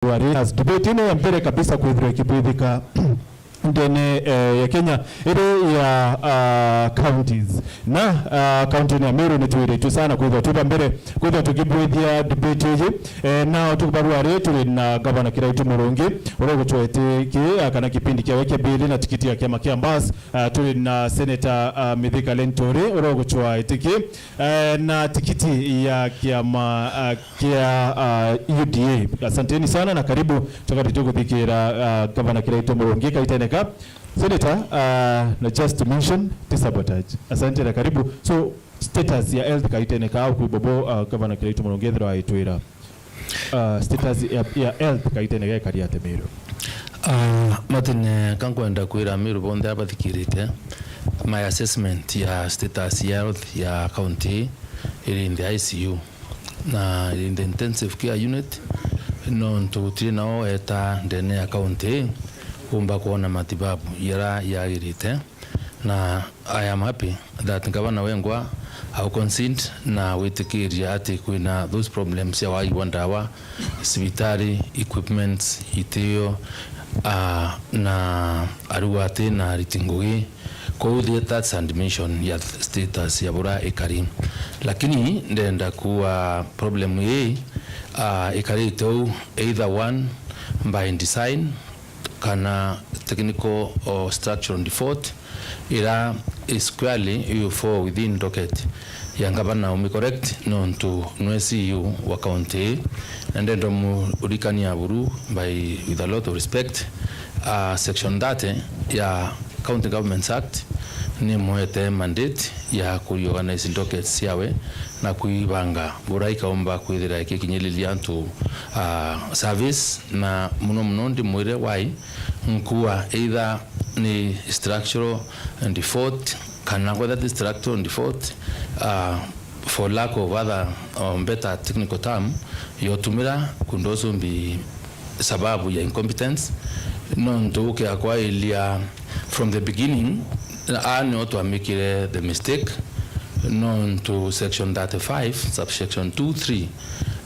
As debate ino ya mbere kabisa kuithira kipithika ndene ya Kenya ire ya counties na county ya Meru nituire tu sana kuithira tuba mbere kuithira tukibwithia debate hii na tukubarua retu na gavana Kiraitu Murungi urogo tuete ki kana kipindi kia weke bili na tikiti ya kiama kia mbas tuli na senator Mithika Lentori urogo tuete ki na tikiti ya kiama kia UDA. Asanteni sana na karibu tukati tukuthikira gavana Kiraitu Murungi kaitene Senator, na just to mention sabotage. Asante na karibu. So status ya health kaiteneka au kuibobo Governor Kiraitu Murungi ethira aitwira. Status ya health kaiteneka kariate Meru. Martin kankwenda kwira Meru bonde abathikirite. My assessment ya status ya health ya county in the ICU na in the intensive care unit non to trinao eta ndene ya county kumba kuona matibabu yara yagirite na I am happy that gavana wengwa au consent na witikiria ati kuina those problems ya wai wandawa sibitari equipments itio na aruate na ritingugi kwa that's and mission ya status ya bora ekari lakini ndenda kuwa problem hii ekari to either one by design kana technical or structural default ila is clearly you fall within docket ya Ungabana umi correct non to nwesi you wa county and then urikani ya buru by with a lot of respect section 30 ya County Governments Act ni mwete mandate ya kuorganize dockets yawe na kuibanga bora ikaomba kuithira kikinyililia ntu service na muno ndi mwire wai nkuwa either ni structural default kana whether the structural default for lack of other better technical term yotumira kundozo mbi sababu ya incompetence non tuke akwa ilia from the beginning ani to make the mistake non to section 35 subsection 2-3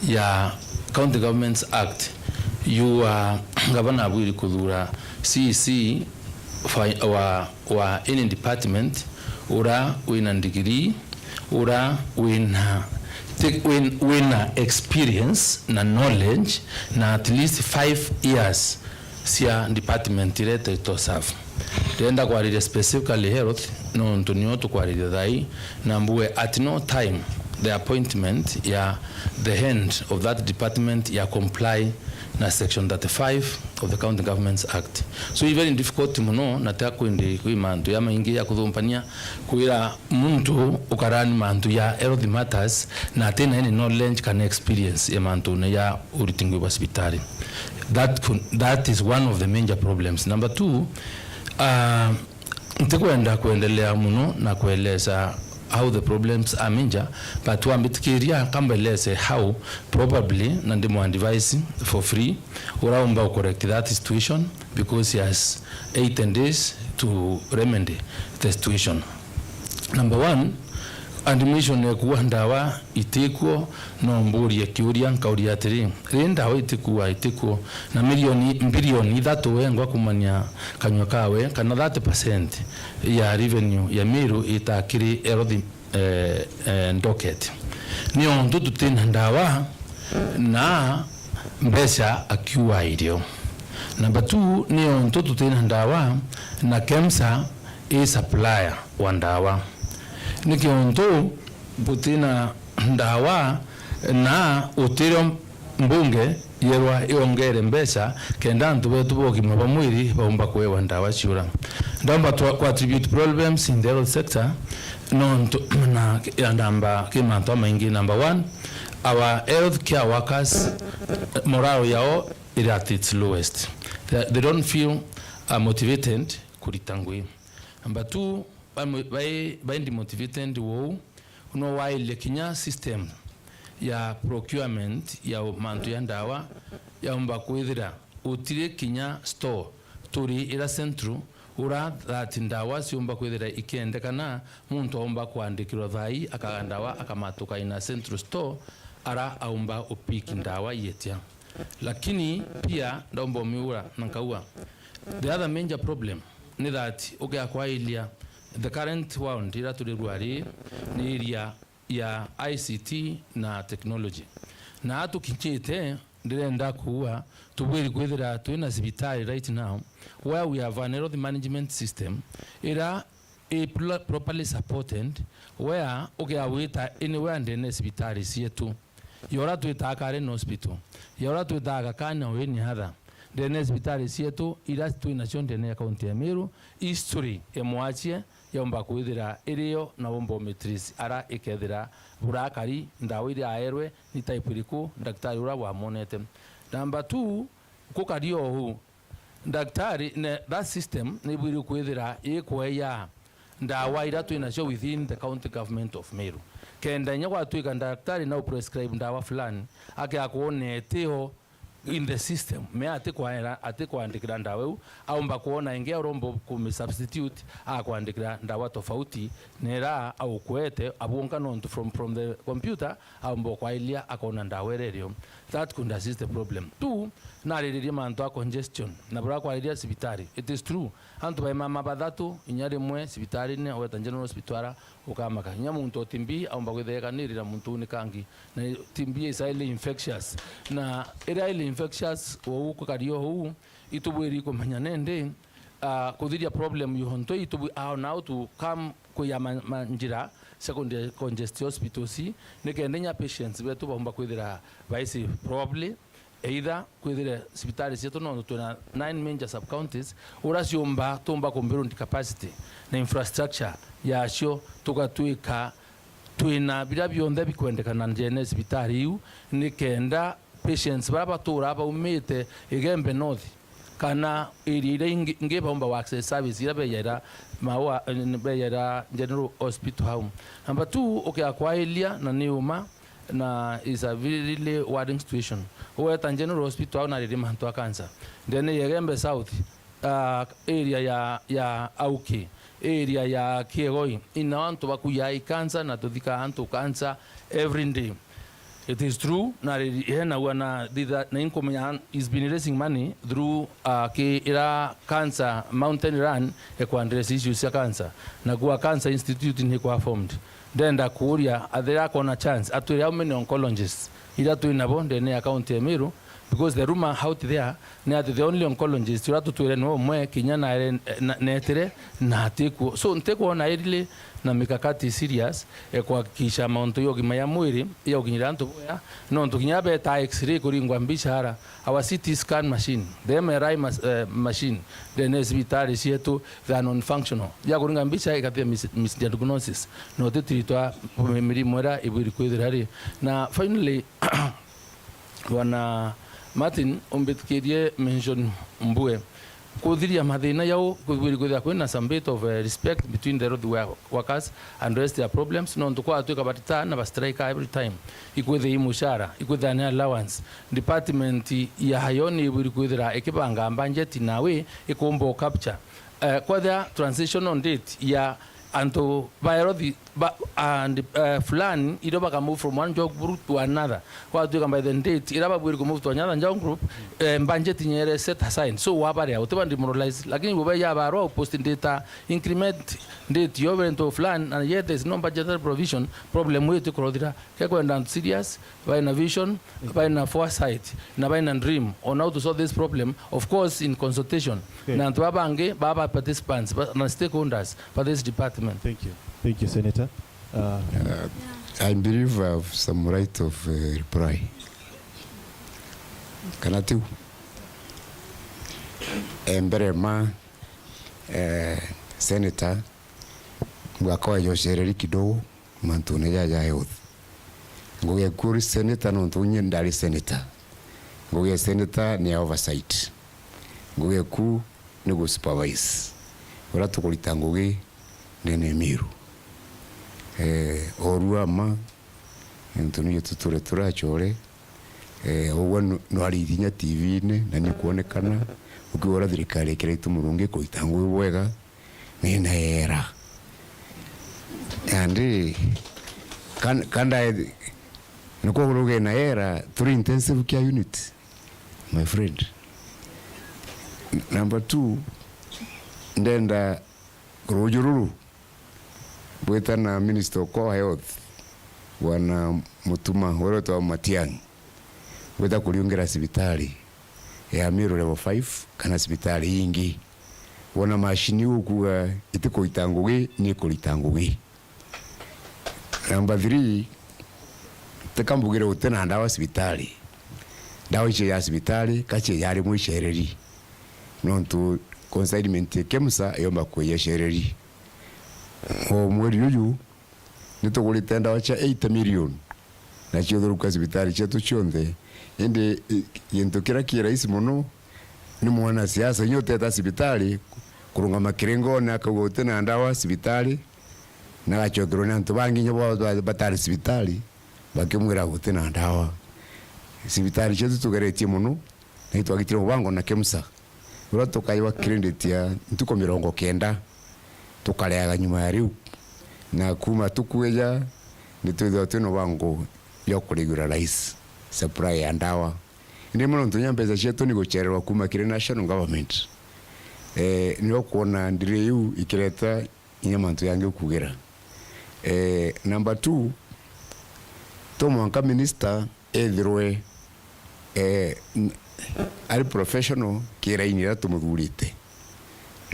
ya County Governments Act you are Governor Abwiri Kudura CC wa any department ura wina degree ura wina experience na knowledge na at least 5 years sia department irete to serve tenda kwa ride specifically health no ntunio to kwa ride dai na mbuwe at no time the appointment ya the hand of that department ya comply na section 35 of the County Governments Act. So it's very difficult muno nataka kwende kuimandu ya maingi ya kudhumpania kuira muntu ukarani mandu ya health matters na tena any knowledge can experience ya mandu na ya uritingwe hospitali. That is one of the major problems. Number 2, nitakwenda kuendelea muno na kueleza how the problems are major, but wambitikiria kambeleze how probably nandimo advice for free uraomba correct that situation because he has 8 days to remedy the situation. Number 1, admission ya kuandawa itikuo no mburi ya kiuria nkauria atiri rindawa itikuo na bilioni thatu wengwa kumanya kanywa kawe kana 30% ya revenue ya Meru itakiri erodi docket ni ondu tutina ndawa na mbesa akiwa idio. Number 2, ni ondu tutina ndawa na KEMSA supplier wa ndawa nikionto butina ndawa na utiro mbunge yerwa iongere mbesa kenda ntu wetu bogima bamwiri baumba kwewa ndawa shura ndamba kwa attribute problems in the health sector non na ndamba kimanto maingi. Number 1, our health care workers morale yao is at its lowest. They don't feel motivated kuritangwe. Number 2, by motivated wo no why Kenya system ya procurement ya mantu ya ndawa ya umba kuithira utire Kenya store turi ira centru ura that ndawa si umba kuithira ikiendekana muntu umba kuandikirwa thai akagandawa akamatuka ina central store ara aumba upiki ndawa yetia lakini pia ndaomba miura nankaua the other major problem ni that kwa ilia the current world ira turirwari ni area ya ICT na technology na atu kinchite ndirenda kuwa tubwiri kwithira twina cibitari right now where we have an health management system ira properly supported where wita anywhere ndene cibitari cietu yora twita Karen hospital yora twita Kana weni hatha ndene cibitari cietu ira twina cio ndene kaunti ya Meru history emwachie yomba kwithira irio na bombometris ara ikethira burakari ndawa iri aerwe ni type iriku daktari ura wa monete. Number 2 kukario hu daktari ne that system ni bwiri kwithira ikweya ndawa ira twina cio within the county government of Meru kenda nya gwatuika daktari na prescribe ndawa fulani ake akuoneteo in the system me atikuandikira ndawa au mba kuona ingia rombo kumi substitute akuandikira ndawa tofauti nera au kwete abunga nonto from the computer au mbo kwa ilia akaona ndawa rerio that could assist the problem. 2 na ririria manto congestion na bura kwa ilia sibitari it is true antu ba mama badatu inyari mwe sibitari ne weta general hospital ukamaka nya muntu timbi au mba kwetheka nirira muntu ni kangi na timbi is highly infectious na highly infectious wo kario hu itubwiri ko manyanende kuthiria problem yuhonto itubu now to come kuya manjira secondary congestion hospitals nikendenya patients betu bomba kwithira baisi probably either kwithira hospitali cietu no tuna 9 major sub counties urasiomba tumba kombiru capacity na infrastructure yacio tukatwika twina bila bionde bikwendekana njene hospitali yu nikenda patients baraba tura ba umete igembe north kana iri inge bomba access service ira beyera mawa beyera general hospital home. Number 2 kwa elia na neuma na is a really worrying situation weta general hospital na riri manto cancer then yegembe south area ya auki area ya Kiegoi ina antu bakuya cancer na tuthika antu cancer every day. It is true na hena wana dida na inkomenya is been raising money through ke ira cancer mountain run kwa address issues ya cancer na kwa cancer institute ni kwa formed then da kuria adera kona chance atu how many oncologists ira tu inabo ndene account ya Meru because the rumor out there na the only oncologist ira tu ile no mwe kinyana netere na teku so nteko na ile na mikakati serious kwa kisha maunto yogi maya mwiri ya ukinyira nto boya no ntukinya beta x-ray kuringwa mbishara our CT scan machine the MRI machine the hospital cietu the non functional ya kuringa mbisha ikatia misdiagnosis no tetritwa mirimo era ibiri kwithirari na finally wana Martin ombetkerie mention mbue kuthiria mathina yao kuthira kwina some bit of respect between the road workers and rest their problems no ndukwa atuka batita na strike every time ikwethe imushara ikwethe na allowance department ya hayoni buri kwithira ikibanga budget nawe ikombo capture kwa the transitional date ya anto biology and fulani idoba ka move from one job group to another kwa tu by the date iraba bwiri ko move to another job group budget nyere set aside so wabare utoba demoralize lakini boba ya baro posting data increment date yobento fulani and yet there is no budgetary provision problem wetu kurodira kwenda serious by na vision by na foresight na by na dream on how to solve this problem of course in consultation na tubange baba participants na stakeholders for this department. Thank you, Senator. I believe I have some right of reply. Kanatu. Emberema Senator mwakawa yoshereri kidogo mantune ya youth. Ngoye kuri Senator no tunye ndali Senator. Ngoye Senator ni oversight. Ngoye ku ni go supervise. Ora tukulita ngoye nene Meru oruama entuni tuture turachore owo no aridinya TV ne na ni kuonekana ukiora thirikari kiretu murungi kuitangu wega nina era andi kanda niko ruge na era turi intensive care unit my friend. Number 2, ndenda Rujururu bweta na Minister of Health wana mutuma wale wa Matiang'i bweta kuliongera sibitali ya Meru level 5 kana sibitali ingi wana mashini huku itiko itanguwe ni kulitanguwe. Number 3, tekambugire utena ndawa sibitali dawa iche ya sibitali kache yari mwishereri nontu consignment kemsa yomba kweyeshereri o mweri uyu nitugurite ndawa cha 8 million na chiodoruka sibitali chetu chonde ende yento kira isi muno ni mwana siasa nyote ta sibitali kurunga makirengo na kagote na ndawa sibitali na gachokero na ntubangi nyobo batari sibitali bakimwira gote na ndawa sibitali chetu tugeretie muno na itwagitire ubango na kemsa ura tukaiwa credit ya ntuko 90 tukareaga nyuma ya riu na kuma tukueja nitwithwa twino bango yo kuregularize supply ya ndawa ndi muno ntunya mbeca cietu ni guchererwa kuma kire national government niyo kuona ndire yu ikireta inyamantu yange kugira number 2 tomwanka minister ethirwe ari professional kira inira tumuthurite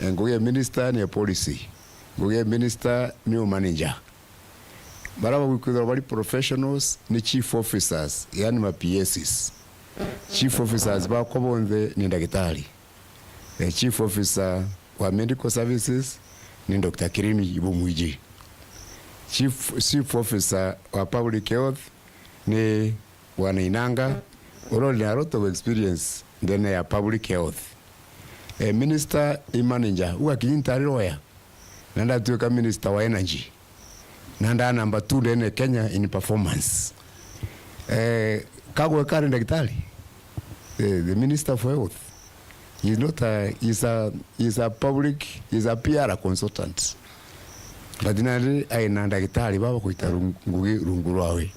nguye minister ni policy nguye minister ni manager baraba wikwithwa bari professionals ni chief officers yani ma PSs chief officers ba kobonde ni ndagitari chief officer wa medical services ni Dr. Kirimi Ibumwiji chief officer wa public health ni Wanainanga already a lot of experience then ya public health minister manager uwa kijintari lawyer nanda tuweka minister wa energy nanda number 2 then Kenya in performance kagwe kari ndagitari the minister for health is not a public is a PR consultant but nari aina ndagitari baba kuita rungu rwawe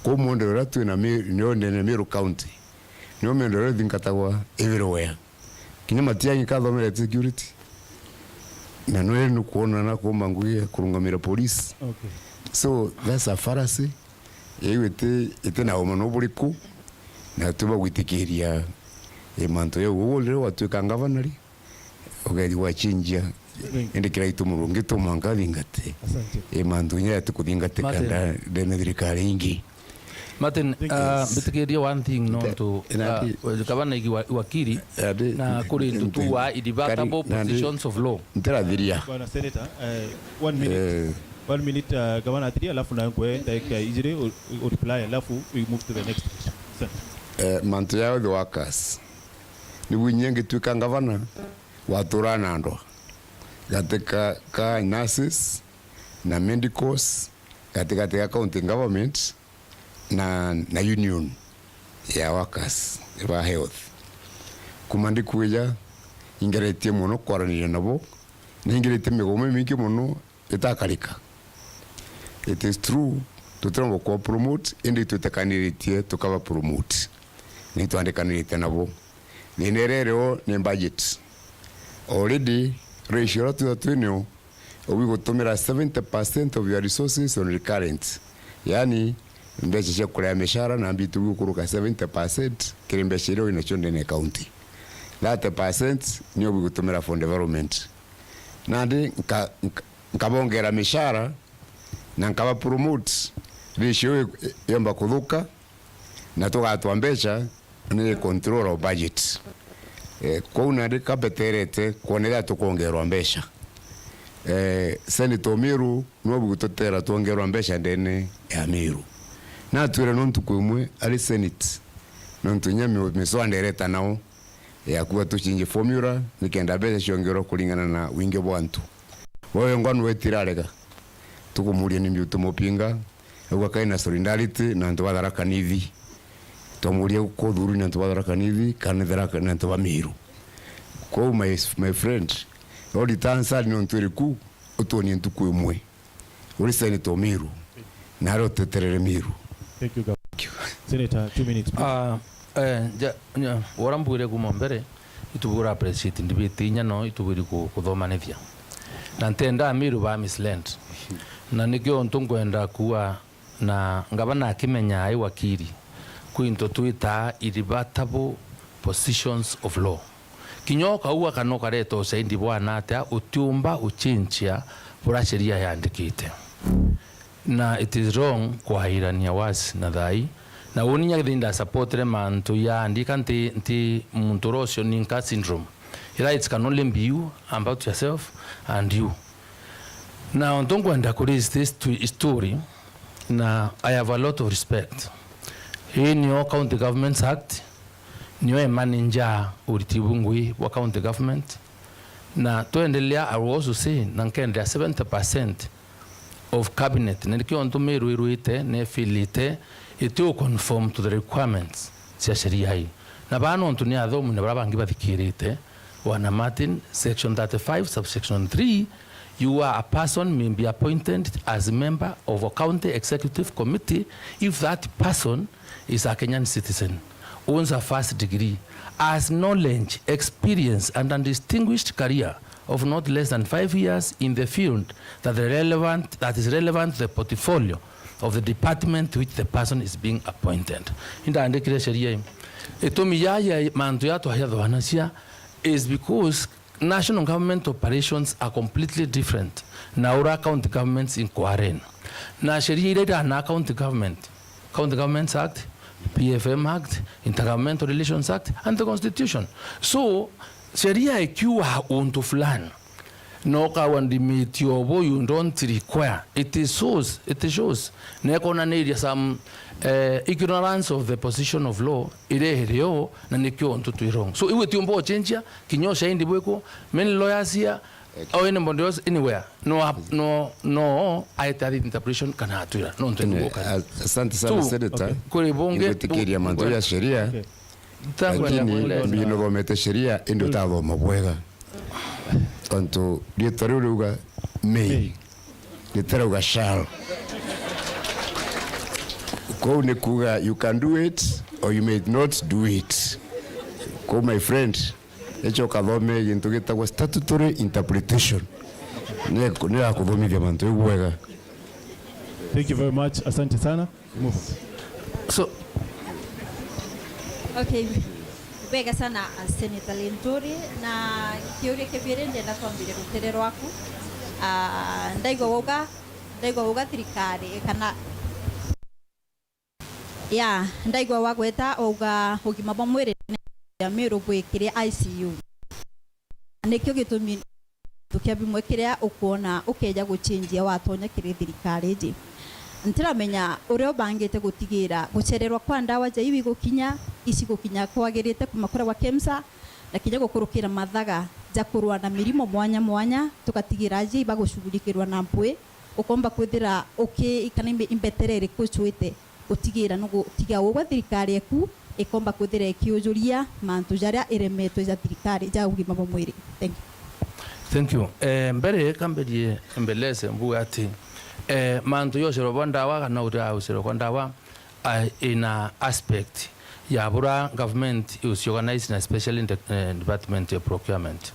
ko monde ratu na Meru county no monde ratu thinkatagwa everywhere kinya Matiang'i kathomere security na no enu kuona na kuomba nguye kurungamira police. Okay, so that's a fallacy ite na omano buriku na tuba gwitikiria manto yo wole watuka ngavanari ogeri wachinja ende kira itumurungi tumanga thingate manto nya tukudingate kanda dene thirikari ingi. Martin, bitikiria one thing no to gavana igi wakiri na kuri ntutu wa debatable positions of law. Nteraviria. Bwana Senator, 1 minute gavana atiri alafu na kwe dakika ijire reply alafu we move to the next question. Manto yao the workers. Ni winyenge tuka gavana waturana ndo. Katika ka nurses na medicals katika county government na union ya workers wa health kumandi kuja ingeretie muno kwaranira nabo ningeretie migomo mingi muno itakarika. It is true tutrombo ko promote indi tutakaniritie tukaba promote ni tuandekanirite nabo ninerero ni budget already ratio to the twino we go tumira 70% of your resources on recurrent yani mbeche cha kula mishara na mbitu kuruka 70% kile mbeche leo inachonde ne county 30% niyo bigutumira for development nandi nkabongera mishara na nkaba promote ratio yomba kudhuka na tugatwa mbecha ni control of budget kwa unadi kabeterete kuonera tukongerwa mbecha Senator Meru no bigutotera tuongerwa mbecha ndene ya Meru na tuire nontu kwimwe ali senate nontu nyame miswandereta nao ya kuwa tuchinje formula nikenda bese shongero kulingana na wingi bwantu wowe ngwanu wetirarega tukumuria ni mbyuto mopinga egwa kaina solidarity na ntu badaraka nivi tumuria ko dhuru na ntu badaraka nivi kana daraka na ntu ba Meru ko my friend odi tansa ni ntu riku utoni ntu kwimwe uri Senator Meru na ro teterere Meru. Thank you, Senator. 2 minutes. Warambwire kuma mbere itubura appreciate ndibiti nyano itubiri kuthomanithia na ntenda Meru ba misland na nikyo ntungwenda kuwa na ngabana akimenya ai wakiri kwinto twita irrebuttable positions of law kinyoka uwa kanoka reto saindi bwana ata utiumba uchinchia bura sheria yandikite na it is wrong kuhairania wasi na thai na uninya githinda supportre mantu ya andika nti muntu rocio ninka syndrome. Your rights can only be you about yourself and you. Now ntongwenda kuraise this story na I have a lot of respect. Hii niyo County Governments Act niyo manager uritibungwi wa county government na tuendelea. I will also say na nkende 70% of cabinet nilikuwa ndo Meru iruite ne filite ito conform to the requirements cia sheria hii na bano ndo ni athomu ne barabangi bathikirite wana Martin section 35 subsection 3 you are a person may be appointed as a member of a county executive committee if that person is a Kenyan citizen, owns a first degree, has knowledge, experience and a distinguished career of not less than 5 years in the field that is relevant to the portfolio of the department to which the person is being appointed. Inda andikire sheria etomiya ya mantu ya twahya is because national government operations are completely different na ura county governments in Kwaren na sheria ile na county governments act, PFM act, Intergovernmental Relations Act and the Constitution. So sheria ikiwa untu fulani no kawandimiti obo you don't require it shows na kona need some ignorance of the position of law ile helio na nikyo ntutu wrong. So iwe tiombo chenja kinyosha indi bweko many lawyers here or any bodies anywhere no I tell interpretation kana atira no ntengo kana. Asante sana senator kule bonge tikiria manzo ya sheria tangu ni bino gomete sheria ndo tabo mabwega tanto ditaruga may ditaruga shall ko ne kuga you can do it or you may not do it. Ko my friend echo kadome into geta kwa statutory interpretation ne akuthomithia mantu igwega. Thank you very much. Asante sana. Move. So okay, bega sana Senator Linturi na kiuri kebire ndenda kwambire ruterero waku ndaigo woga thirikari kana ya ndaigo wagweta oga ugima bwa mwiri ya Meru bwikire ICU nikyo gitumi tukiabimwekiria ukuona ukeja guchinjia watonya kiri thirikari ji ntiramenya urio bangite gutigira gucererwa kwa ndawa ja iwi gukinya isi gukinya kwagirite kumakora wa KEMSA na kinya gukurukira mathaga ja kurwa na mirimo mwanya tukatigira ji bagushugulikirwa na mpwe ukomba kwithira ikana imbeterere kuchwite utigira no gutiga wo thirikari eku ikomba kwithira kiujuria mantu jaria iremetwe ja thirikari ja ugima bwa mwiri. Thank you. Mbere kambedie mbeleze mbu ati mantu yose robanda wa na uta usero kwandawa in a aspect ya bura government is organized in a special department of procurement.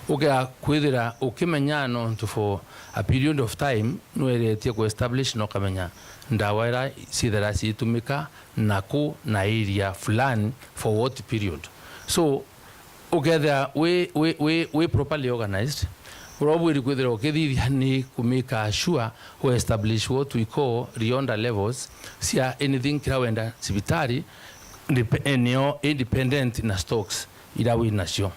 Uga kwithira ukimenyano for a period of time nueretie ku establish no kamenya ndawera sidera situmika naku na area fulani for what period. So together we properly organized. Probably kwithira ukithithia ni kumika sure we establish what we call Rionda levels sia anything kirawenda sibitari eneo independent na stocks irawi nacio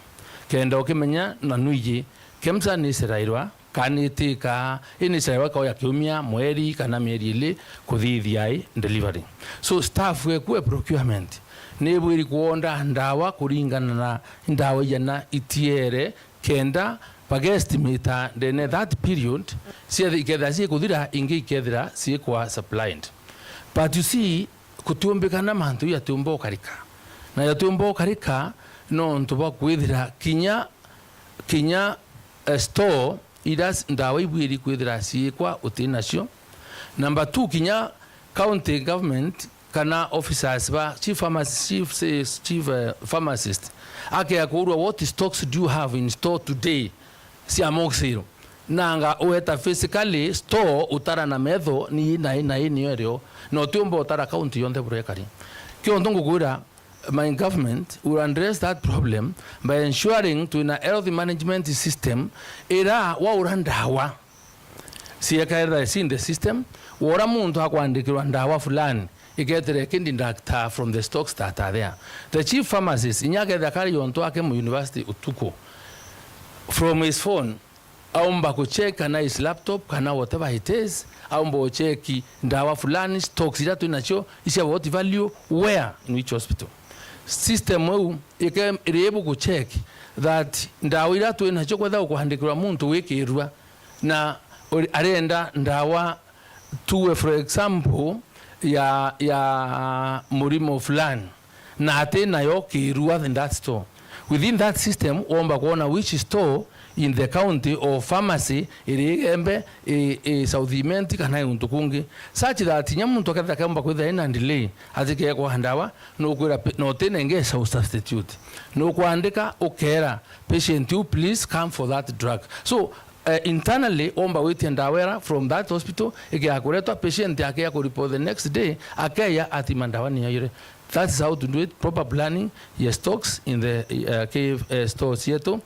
kenda ukimenya na nuiji KEMSA ni serairwa kanitika ini serairwa kwa ya kiumia mweri kana mieri ile kuthithia delivery. So staff we ku procurement ne bwiri kuonda ndawa kuringana na ndawa yana itiere kenda pagestimate then that period see iketha si kuthira ingi ikethira si kwa supplied. But you see kutumbikana mantu ya tumbo karika na ya tumbo karika no ntuba kwithira kinya store idas ndawa ibwiri kwithira si kwa utinacio. Number 2 kinya county government kana officers ba chief pharmacist ake akurwa what stocks do you have in store today si amoxiro nanga ueta physically store utara na metho ni na ero no tumbo utara county yonde burekari kyo ndongo gura. My government will address that problem by ensuring to a health management system era wa urandawa siekaira in the system wora muntu akwandikirwa ndawa fulani igetere kindi doctor from the stocks that are there. The chief pharmacist inyake dakari yonto ake mu university utuko from his phone aomba kucheck na his laptop kana whatever it is aomba cheki ndawa fulani stocks ila tunacho isha what value where in which hospital system weu iribu kucheck that ndawa ila tunacho kwenda ukuhandikirwa muntu wikirwa na arenda ndawa tuwe for example ya murimo fulani na atena yo kirua in that store. Within that system omba kuona which store in the county or pharmacy iriembe southiment kana untukungi such that nyamuntu akatha kamba kwitha ina delay atike kwa handawa no kwira no tenenge substitute no kuandika okera patient you please come for that drug. So internally omba witi ndawera from that hospital ikiakuretwa patient yake ya report the next day akaya atimandawani yire. That's how to do it. Proper planning your stocks in the stores yetu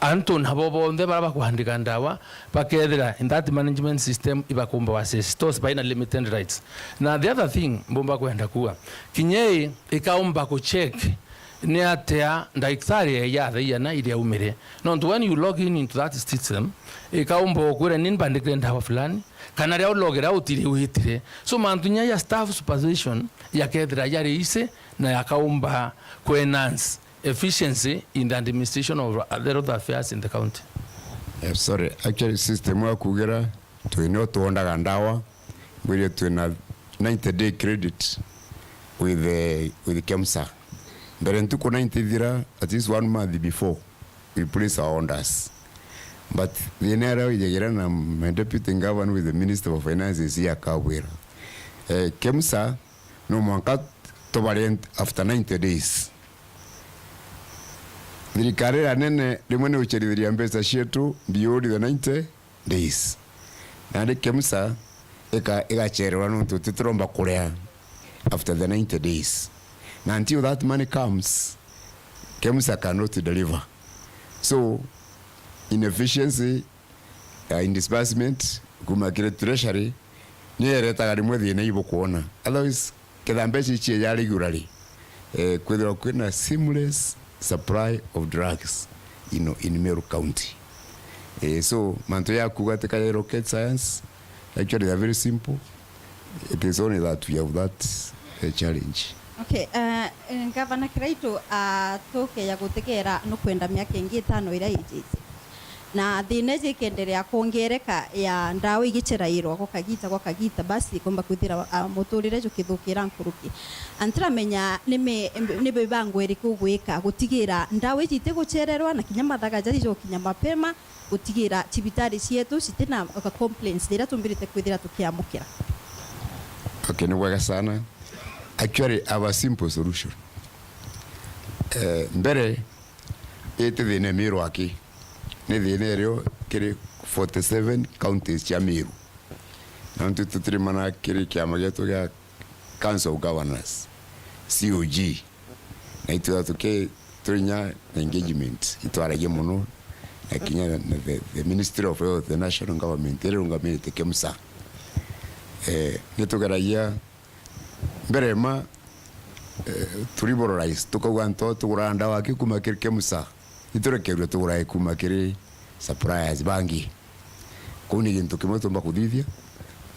anton habobo nde baraba kuhandika ndawa pakedra in that management system ibakumba wase stores by limited rights. Now the other thing bomba kwenda kuwa kinyei ikaomba ku check ni atea ndaktari ya na ile umere not when you log into that system ikaomba okure nin bandikre ndawa fulani kana leo logera utiri uhitire so mantunya ya staff supervision ya kedra ya reise na yakaomba ku enhance efficiency in the administration of other affairs in the county. Sorry, actually system wa kugera tuino tuondaga ndawa wile tuna 90-day credit with KEMSA. But ntuko 90 dira at least 1 month before we place our orders. But the NRA ijegera na my deputy governor with the Minister of Finance here Kawera. KEMSA no manka to after 90 days. Thirikari nene rimwe ucherithia mbesa cietu beyond the 90 days. Na KEMSA ikacherwa no tutiromba kurea after the 90 days. Now until that money comes, KEMSA cannot deliver. So inefficiency in disbursement kumakire treasury ni ereta garimwe thina ibo kuona. Otherwise kedambechi chie ya regularly kwethira kwina seamless supply of drugs in Meru County. So manto ya kugateka ya rocket science actually they are very simple. It is only that we have that challenge. Okay, Governor Kiraito toke ya gutekera no kwenda miaka ingi 5 ira ijiti na thineje kenderea kuongereka ya ndawa igicerairwo kwa kagita basi komba kwithira muturire jo kithukira nkuruki antiramenya ni bibango eriku gwika gutigira ndawa ijite gucererwa na kinyamathaga jari jo kinyamapema gutigira cibitari cietu citina complaints dira tumbirite kwithira tukiamukira. Okay, ni wega sana. Actually, our simple solution. Mbere ete thine Meru aki ni thine rio kiri 47 counties cha Meru na tututiri mana kiri kiama getu gya Council of Governors COG na itu atuke tunya engagement itwaragie muno na kinya the Ministry of Health, the National Government erungamite KEMSA nitugaragia mbere ma turiborize tukagwanto tuguranda waki kumakire KEMSA iturekerwe tugurai kumakire suppliers bangi kuni gintu kimwe tumba kuthithia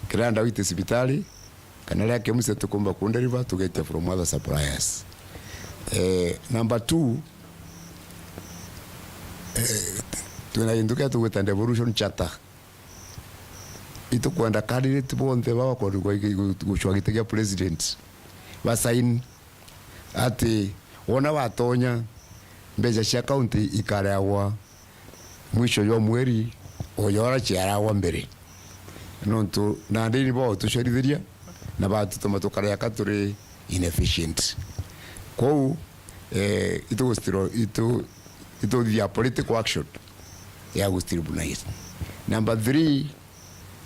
kiranda wite hospitali kana ya KEMSA tukumba kunderiva tugete from other suppliers. Number 2 tunainduka tugeta devolution charter itu kwenda candidate bonde baba kwa kushwagitia president basaini ati wona watonya mbeja cia county ikareagwa mwisho yo mweri oyora ciaragwa mbere nontu na ndini bo tucorithiria na batu tomatukarea katuri inefficient. Kou ito the political action ya gustribunais. Number 3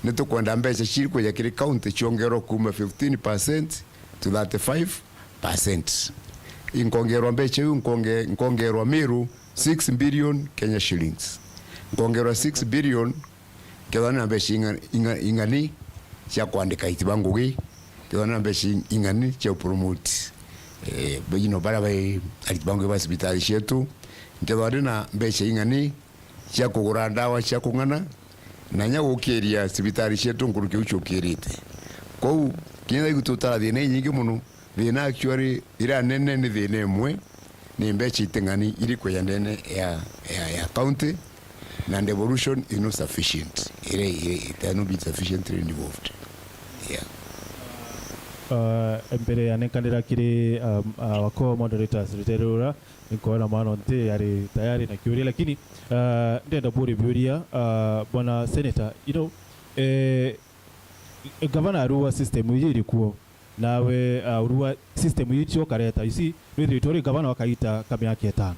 nito kwenda mbeca shiriko ya kile county chongero kuma 15% to 35%. Inkongerwa mbeca nkongerwa Meru 6 billion Kenya shillings. Nkongerwa 6 billion kedana mbeca ingani cia kwandika itibangugi kedana mbeca ingani cia promote bejino bara bai atibangugi ba hospitali shetu kedana mbeca ingani cia kugura ndawa cia kungana na nya gukiria hospitali shetu nguruki ucukirite kou kinya igututara thina nyingi muno thina actually ira nene ni thina imwe ni mbeca itengani iri kwa nene ya county na devolution is not sufficient. It cannot be sufficiently involved. Mbere ya nekandira kiri wako moderators riterura nikuona maana nte yari tayari na kiuria lakini ndenda buri biuria bwana senator gavana arua system yiri kuo nawe urua system yicho kareta isi nitori gavana wakaita kama yake 5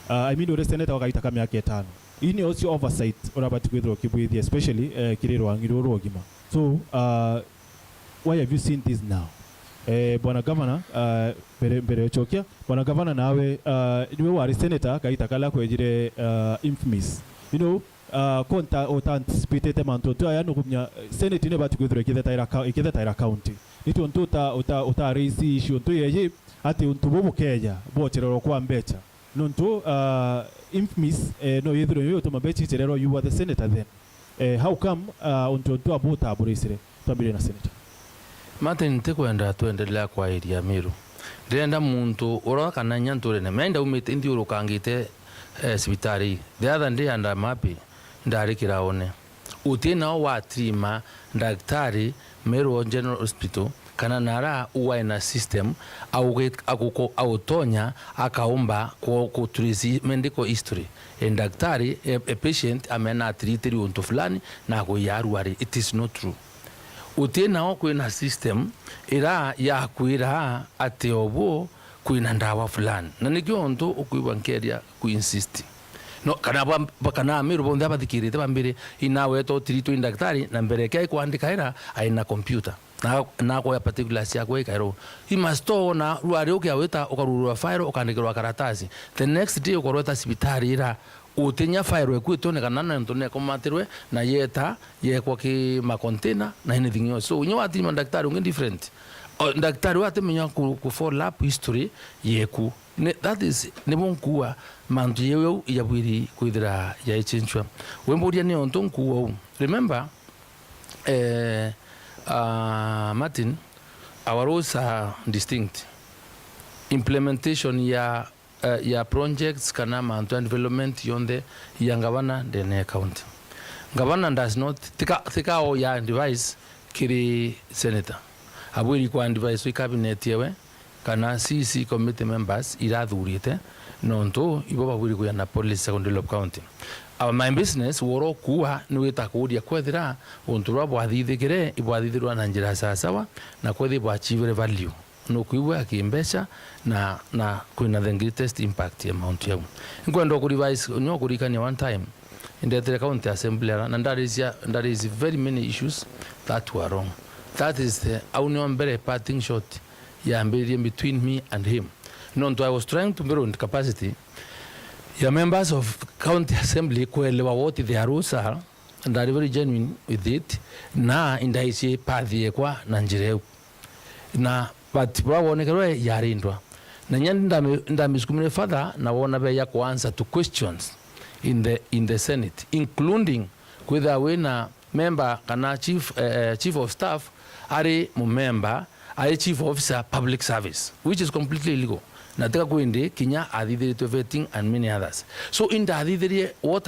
I mean ore senator wakaita kama yake 5 ini also oversight urabati kwithro kibwithi especially kiriro angiro rogima so why have you seen this now bwana governor bere chokia bwana governor nawe niwe wari senator kaita kala kwejire infamous konta anticipate manto aya no kumnya senate ne bati kwithro ikitheta county nito ntuta uta raise issue nto yeje ati untubo keja bocherero kwa mbecha nonto infamous no yithro yo to mabechi cherero you were the senator then how come unto abota aburisire tabire na senator Martin tekwenda tuendelea kwa area Meru ndenda muntu uroka na nyanture ne menda umite ndi urukangite sibitari the other day anda mapi ndari kiraone utina wa trima daktari Meru General Hospital kana nara uwa ina system au tonya akaomba kwa tulizi medical history daktari a patient amena treated unto fulani na kuyaruari. It is not true. Utina kwina system ira ya kuira ate obo kwina ndawa fulani na nikyo ndo ukwibankeria kuinsist no kana Meru bonde abathikirite bambire inawe to trito daktari na mbere kai kuandika ira aina computer na kwa particular sia kwa ikairo he must na ruari ukiawita ukarurua file ukandikirwa karatasi the next day ukorota hospitali ira utinya file ekwitone kana na ntone komatirwe na yeta yekwa ki ma container na anything else so unyo ati daktari unge different daktari wate menya ku follow up history yeku that is ne bonkuwa mantu yeyo yabwiri kuidira ya ichenchwa wembodia ne ontonkuwa remember Martin, our roles are distinct. Implementation ya projects kana mantu development yonde ya Ungabana dene county. Ungabana does not tika o ya device kiri senator. Abwiri kwa device cabinet yewe kana CC committee members irathurite nonto ibo babwiri kwa na police secondary county. My business woro kuwa niweta kudia kwethira unturwa bwathithikire ibwathithirwa na njira sawa na kwethi bwa achieve value no kuiwa akimbesha na kuna the greatest impact amount yao ngwendo ku revise nyo kurikania one time in the county assembly and that is very many issues that were wrong. That is the union very parting shot ya between me and him. No, I was trying to build capacity ya members of county assembly kuelewa what their rules are and are very genuine with it na indaishi pathie kwa na njireu na but waonekerwe yarindwa na nyanda ndamisukumire further na wona be ya kuanza to questions in the Senate including whether wena member kana chief of staff are member are chief officer public service which is completely illegal. Nataka kuende Kenya adhidhiri to vetting and many others. So in the adhidhiri what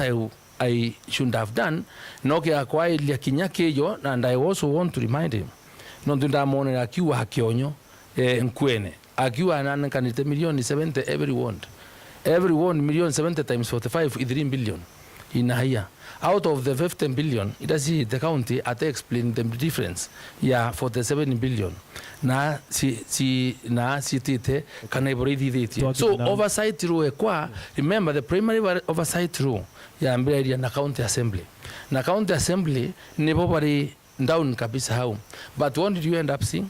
I should have done noke akwa ilia Kenya keyo and I also want to remind him nondunda mone akiwa hakionyo nkwene akiwa anankanite milioni 70 every ward million 70 times 45 is 3 billion in a year. Out of the 15 billion, the county at explain the difference. Yeah, 47 billion. Na si tite kanaiboridi. So oversight rule kwa, remember the primary oversight rule ya mbele na county assembly. Na county assembly ni bobari down kabisa hao. But what did you end up seeing?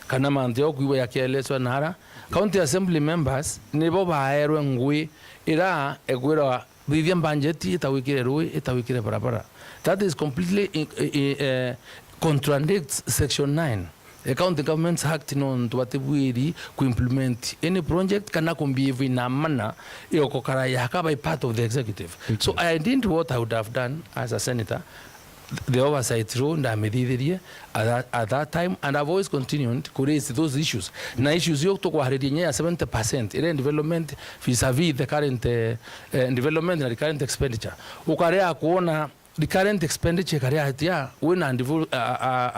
Kana manteo kuiwe ya kielezwa nara. County assembly members ni bobaerwe ngui ira egwira Vivian Banjeti itawikire rui itawikire barabara. That is completely contradicts section 9. The County Government's Act non tuatibwiri ku implement any project kana kumbivi na mana yokokara yaka by part of the executive. Okay. So I didn't what I would have done as a senator. The oversight rule at that time, and I've always continued to raise those issues. Na issues yok to kwa 70% ile development vis-a-vis the current development and the current expenditure. Ukarea kuona the current expenditure karea hatia wena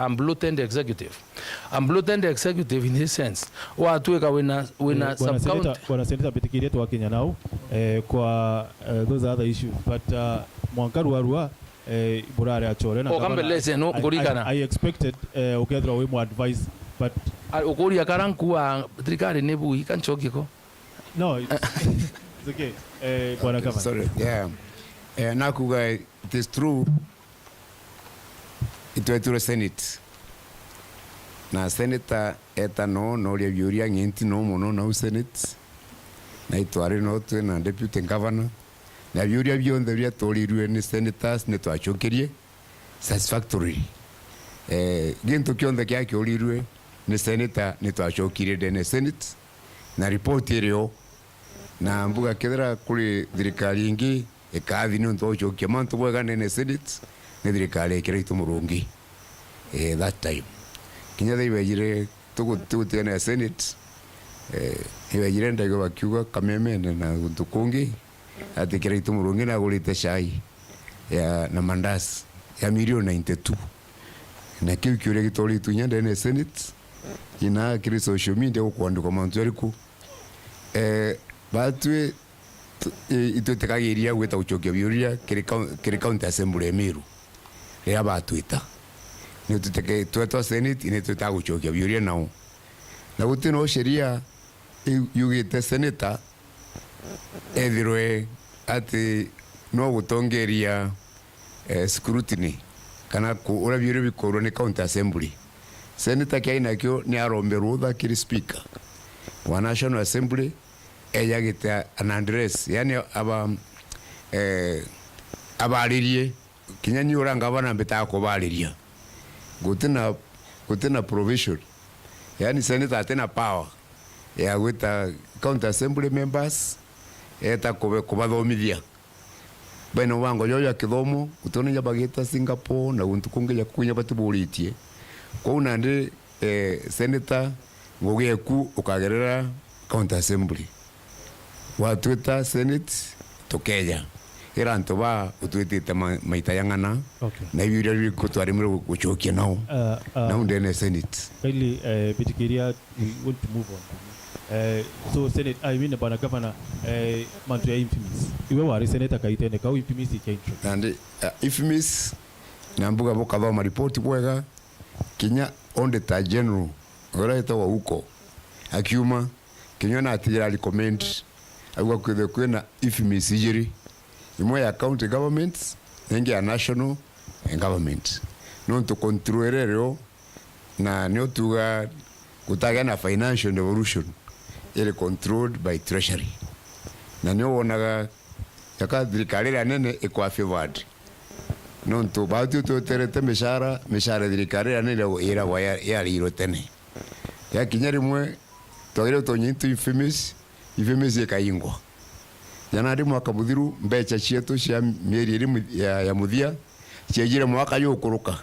unbloated executive. Unbloated executive in this sense. Watuweka wena sub-county. Bwana Senator Bitikiria tu Kenya now kwa those other issues. But mwankaru warua burare achore na I expected ukethra we more advice but ukuri akaranku wa trikari nebu ikanchokiko no it's okay bwana kama sorry yeah nakuga it is true itweture senate na senator eta no ria biuria ngenti no muno na senate na itware no twe na deputy governor na biuria bionthe bia torirwe ni senators ne twachokerie satisfactory gintu kionthe kia kiorirwe ni senator ne twachokire de senate na report irio na mbuga kethera kuri thirikari ingi ikathi ni twachokia mantu bwega ne senate ne thirikari ikira itumurungi that time kinya they wejire tugutena senate wejire ndago bakiuga kameme na tukungi atikira itumurungi na gulite shai ya na mandas ya milioni 92 na kiu kiure gitori tunyende ne senate ina kiri social media ukwandika mantu ariku batwe itutekagiria gwita uchokia biuria kiri county assembly ya Meru ya batwita ni tuteke twetwa senate ni tutaguchokia biuria nao na gutino sheria yugite senator ethirwe ati no gutongeria scrutiny kana ku ura biure bikorwo ni county assembly senator kaina kyo ni aromberwo tha kiri speaker wa national assembly eyagite an address yani abaririe kinyani uranga bana mbeta ko bariria gutina provision yani senator atena power ya gwita county assembly members eta kubathomithia beno wango yoyo kithomo utone ya bageta Singapore na untu kungeya kunya batuburitie kwa unande senator ngogeku ukagerera county assembly watwita senate tokeya era ntoba utwitite maita yangana na ibiria bikutwari muri guchokia nao na undene senate really Bitikiria we want to move on. So Senate, I mean bwana governor mantu ya infamous iwe wari senator kaitene ka infamous ikaintro and infamous nambuga boka ba report bwega kinya auditor general oraita wa huko akiuma kinya na atira recommend agwa kwena infamous ijiri imwe ya county governments nenge ya national government non to controlero na nyotuga kutaga na financial devolution ile controlled by treasury na nyo wonaga yaka thirikari nene ikwa favored non to bautu to terete mishara thirikari nene ira wa ya liro tene ya kinyari mwe togire to nyintu infamous ikaingwa yana ndi mwaka muthiru mbecha cietu cia mieri iri ya muthia ciejire mwaka yukuruka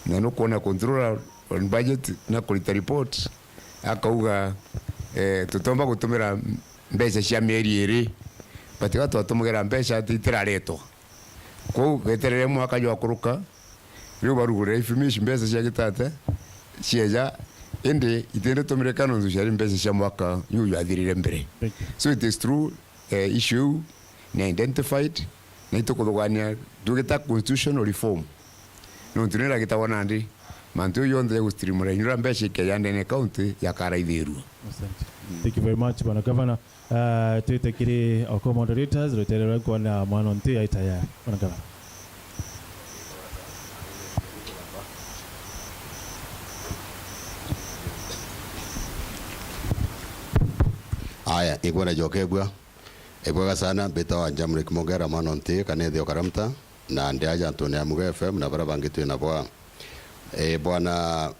na no kuona controller on budget na kulita report akauga tutomba gutumira mbeca cia mieri iri batiga twatumugera mbeca titiraretwo ko geterere mwaka yukuruka riu barugure information mbeca cia gitate cieja ende itende tumire kanundu cia mbeca cia mwaka yu yathirire mbere so it is true issue ni identified na itukuthugania tugita constitutional reform no tunira gitawona ndi mantu yonthe gustreamura inyura mbeca ikeyandene county ya Karaithiru. Thank you very much Bwana Governor. Tuitekiri oko moderators roterera kwa mwana nti aitaya Bwana Governor. Aya igwana jokebwa ebwaga sana beta wa jamrik mogera manonte kanethe okaramta na ndiaja Antoni Amuga FM na bara bangitu na bwa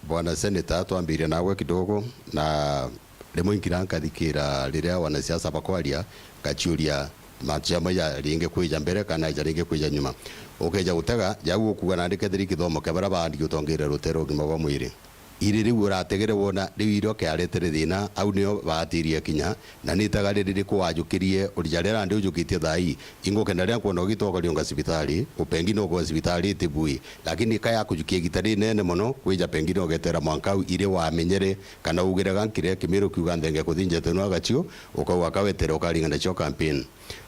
bwana senator twambiria nawe kidogo na rimwe nkiranka thikira riria wanasiasa bakwaria gachuria machama ya ringe kwija mbere kana ya ringe kwija nyuma ukeja gutega jagu kuga na ndike thiri kithomo kebara bandi utongere rutero gima bwa mwiri iri riu urategere wona riu iro ke aretere thina au nio bagatirie kinya na nitaga riri kuwajukirie ulijarera ndi ujukitie thai ingoke ndaria kuona ugitoka rionga sibitari upengi no kwa sibitari tibui lakini kaya kujukie gitari nene mono kwija pengi no getera mwankau ire wa menyere kana ugire gankire Kimiru kiuga ndenge kuthinje teno agacio ukauga kawetera ukaringa na cho campaign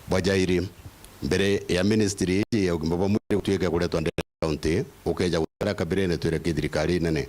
bwajairi mbere ya ministry ya ugimbo bwa mwiri tuike kuretwa ndende county ukeja gutara kabirene twire kithirikari nene